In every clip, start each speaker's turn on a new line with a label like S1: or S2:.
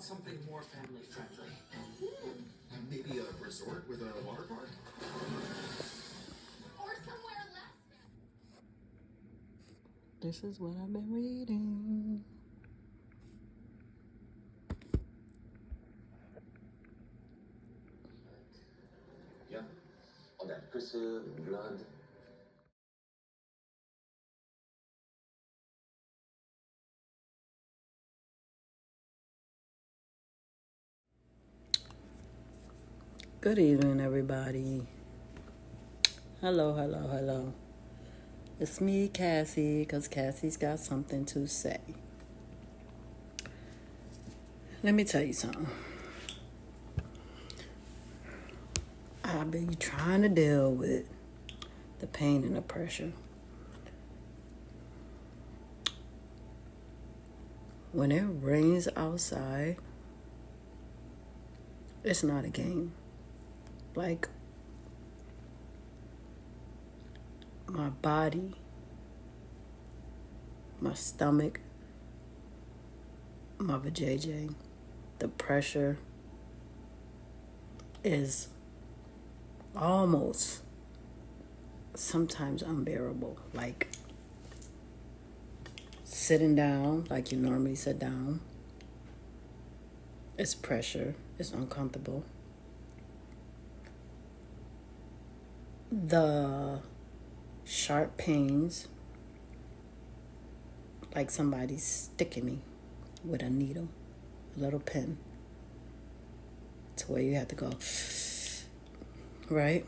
S1: about something more family friendly?
S2: Maybe a resort with a water park?
S3: Or somewhere less.
S4: This is what I've been reading.
S5: Yeah. All that pursuit and blood.
S4: Good evening, everybody. Hello, hello, hello. It's me, Cassie, because Cassie's got something to say. Let me tell you something. I've been trying to deal with the pain and the pressure. When it rains outside, it's not a game. Like, my body, my stomach, my vajayjay, the pressure is almost sometimes unbearable. Like sitting down like you normally sit down, it's pressure, it's uncomfortable. The sharp pains, like somebody's sticking me with a needle, a little pin, to where you have to go, right?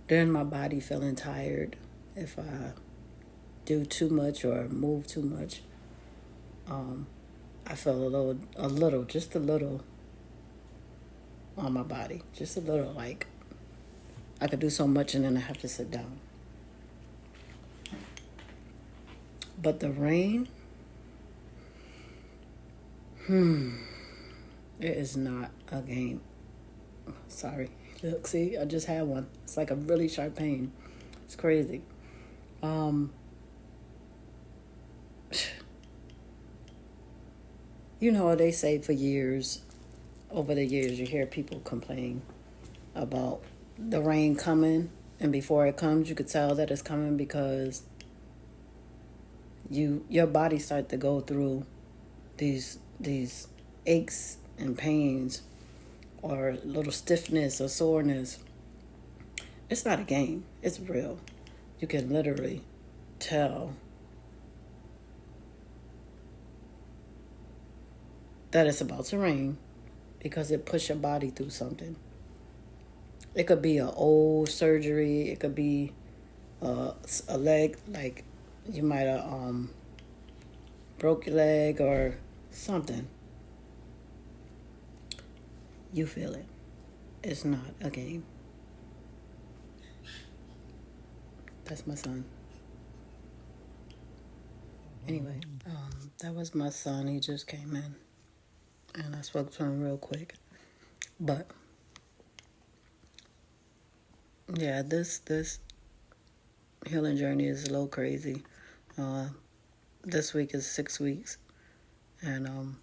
S4: Then my body feeling tired if I do too much or move too much. I feel just a little on my body, just a little, like I could do so much and then I have to sit down. But the rain, it is not a game. Sorry. Look, see, I just had one. It's like a really sharp pain. It's crazy. You know, they say for years, over the years, you hear people complain about the rain coming, and before it comes, you could tell that it's coming because your body starts to go through these aches and pains, or little stiffness or soreness. It's not a game. It's real. You can literally tell that it's about to rain because it pushed your body through something. It could be an old surgery. It could be a leg, like you might have broke your leg or something. You feel it. It's not a game. That's my son. Anyway, that was my son. He just came in, and I spoke to him real quick. But yeah, this healing journey is a little crazy. This week is 6 weeks, and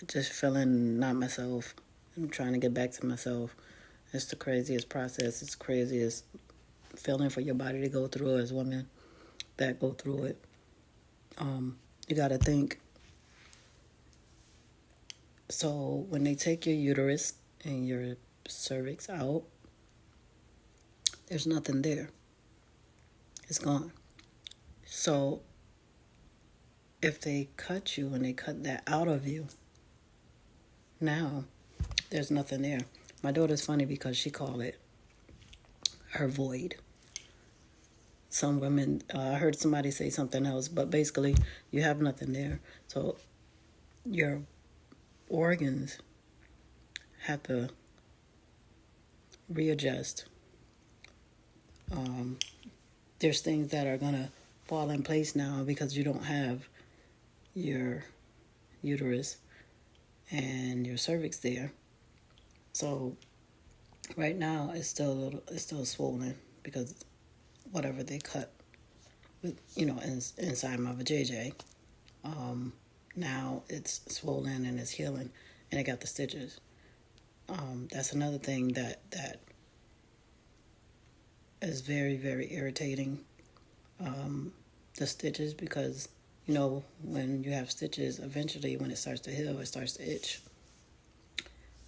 S4: just feeling not myself. I'm trying to get back to myself. It's the craziest process. It's the craziest feeling for your body to go through as women that go through it. You got to think. So when they take your uterus and your cervix out, there's nothing there. It's gone. So if they cut you and they cut that out of you, now there's nothing there. My daughter's funny because she called it her void. Some women, I heard somebody say something else, but basically you have nothing there. So your organs have to readjust. There's things that are going to fall in place now because you don't have your uterus and your cervix there. So right now it's still swollen because whatever they cut with, inside my vajayjay. Now it's swollen and it's healing, and it got the stitches. That's another thing that is very, very irritating. The stitches, because when you have stitches, eventually when it starts to heal, it starts to itch,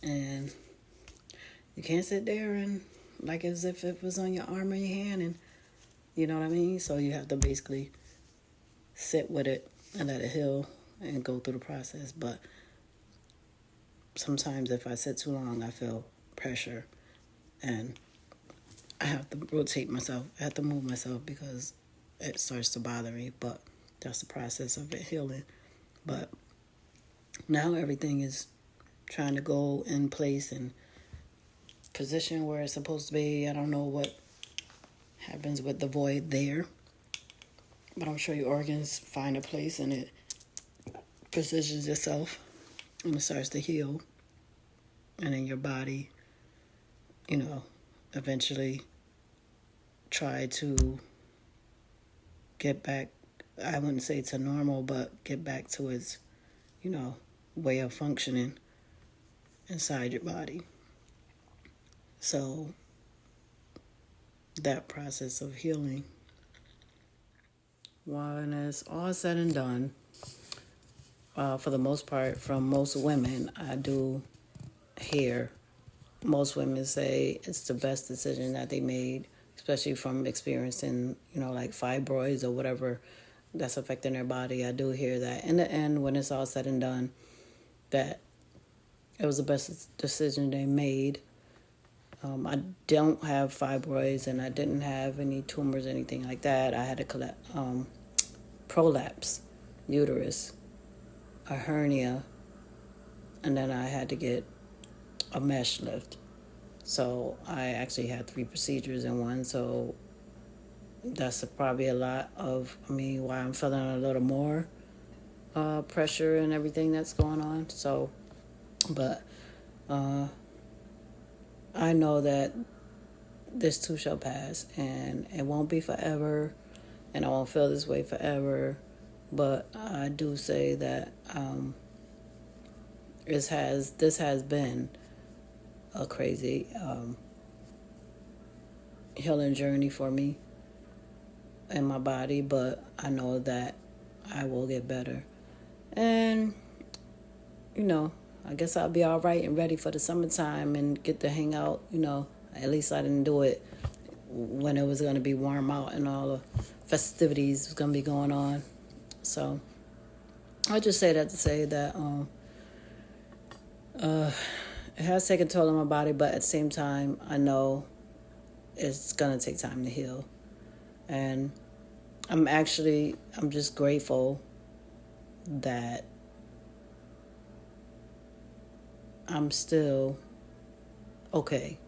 S4: and you can't sit there and like as if it was on your arm or your hand, and you know what I mean. So you have to basically sit with it and let it heal and go through the process. But sometimes if I sit too long, I feel pressure, and I have to rotate myself. I have to move myself because it starts to bother me. But that's the process of it healing. But now everything is trying to go in place and position where it's supposed to be. I don't know what happens with the void there, but I'm sure your organs find a place and it positions itself and it starts to heal. And then your body, eventually try to get back, I wouldn't say to normal, but get back to its, way of functioning inside your body. So that process of healing, when it's all said and done, for the most part, from most women, I do hear most women say it's the best decision that they made, especially from experiencing, like fibroids or whatever that's affecting their body. I do hear that in the end, when it's all said and done, that it was the best decision they made. I don't have fibroids, and I didn't have any tumors, anything like that. I had a prolapse uterus, a hernia, and then I had to get a mesh lift. So I actually had 3 procedures in one. So that's probably a lot of, why I'm feeling a little more pressure and everything that's going on. So, but I know that this too shall pass, and it won't be forever, and I won't feel this way forever. But I do say that this has been a crazy healing journey for me and my body, but I know that I will get better. And, I guess I'll be all right and ready for the summertime and get to hang out, At least I didn't do it when it was going to be warm out and all the festivities was going to be going on. So I just say that to say that it has taken a toll on my body, but at the same time, I know it's going to take time to heal. And I'm just grateful that I'm still okay,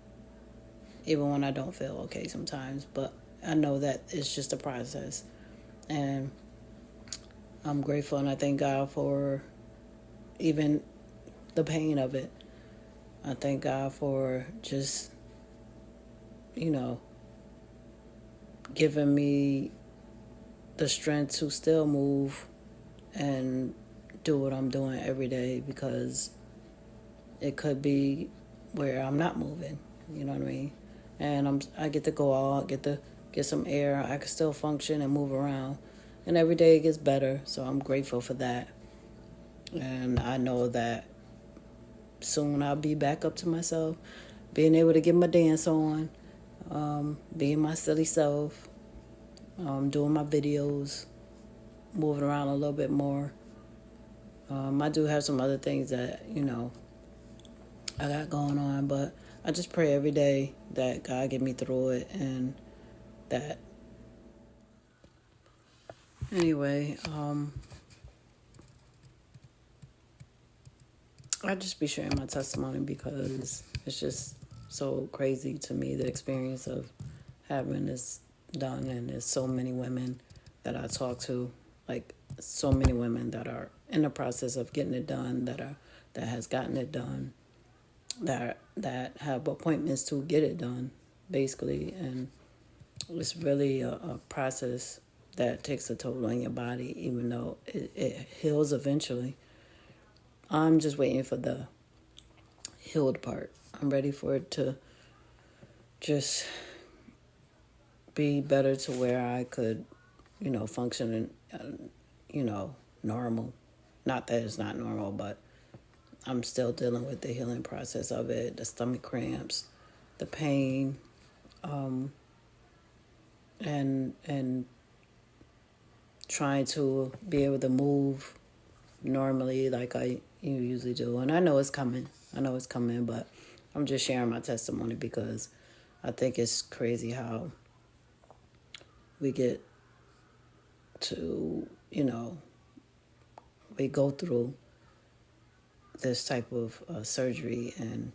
S4: even when I don't feel okay sometimes. But I know that it's just a process. And I'm grateful, and I thank God for even the pain of it. I thank God for just, giving me the strength to still move and do what I'm doing every day, because it could be where I'm not moving, you know what I mean? And I get to go out, get to get some air. I can still function and move around, and every day it gets better. So I'm grateful for that. And I know that soon I'll be back up to myself, being able to get my dance on, being my silly self, doing my videos, moving around a little bit more. I do have some other things that, I got going on, but I just pray every day that God get me through it, and that anyway, I just be sharing my testimony because it's just so crazy to me, the experience of having this done. And there's so many women that I talk to, like so many women that are in the process of getting it done, that has gotten it done, that have appointments to get it done, basically. And it's really a process that takes a toll on your body, even though it heals eventually. I'm just waiting for the healed part. I'm ready for it to just be better to where I could, function in, normal. Not that it's not normal, but I'm still dealing with the healing process of it, the stomach cramps, the pain, and trying to be able to move normally like I usually do. And I know it's coming. But I'm just sharing my testimony because I think it's crazy how we get to, we go through this type of surgery and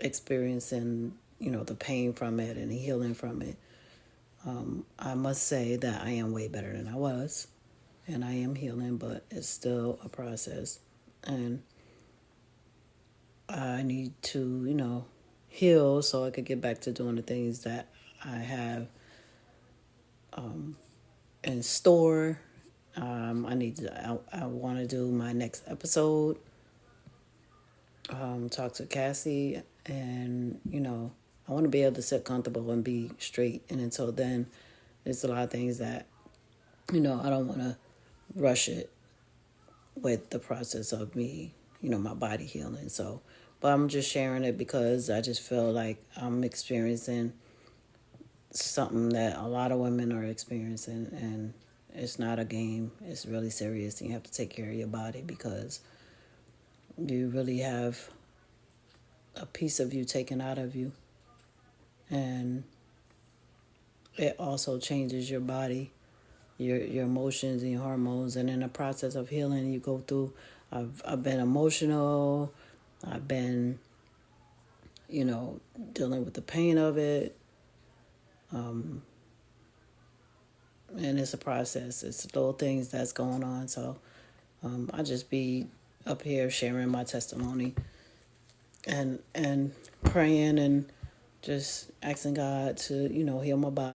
S4: experiencing, the pain from it and the healing from it. I must say that I am way better than I was, and I am healing, but it's still a process. And I need to, heal so I could get back to doing the things that I have in store. I want to do my next episode, talk to Cassie, and, I want to be able to sit comfortable and be straight. And until then, there's a lot of things that, I don't want to rush it with the process of me, my body healing. So, but I'm just sharing it because I just feel like I'm experiencing something that a lot of women are experiencing, and it's not a game. It's really serious, and you have to take care of your body because you really have a piece of you taken out of you, and it also changes your body, your emotions and your hormones. And in the process of healing, you go through. I've been emotional. I've been, dealing with the pain of it. And it's a process. It's little things that's going on. So I just be up here sharing my testimony and praying and just asking God to, heal my body.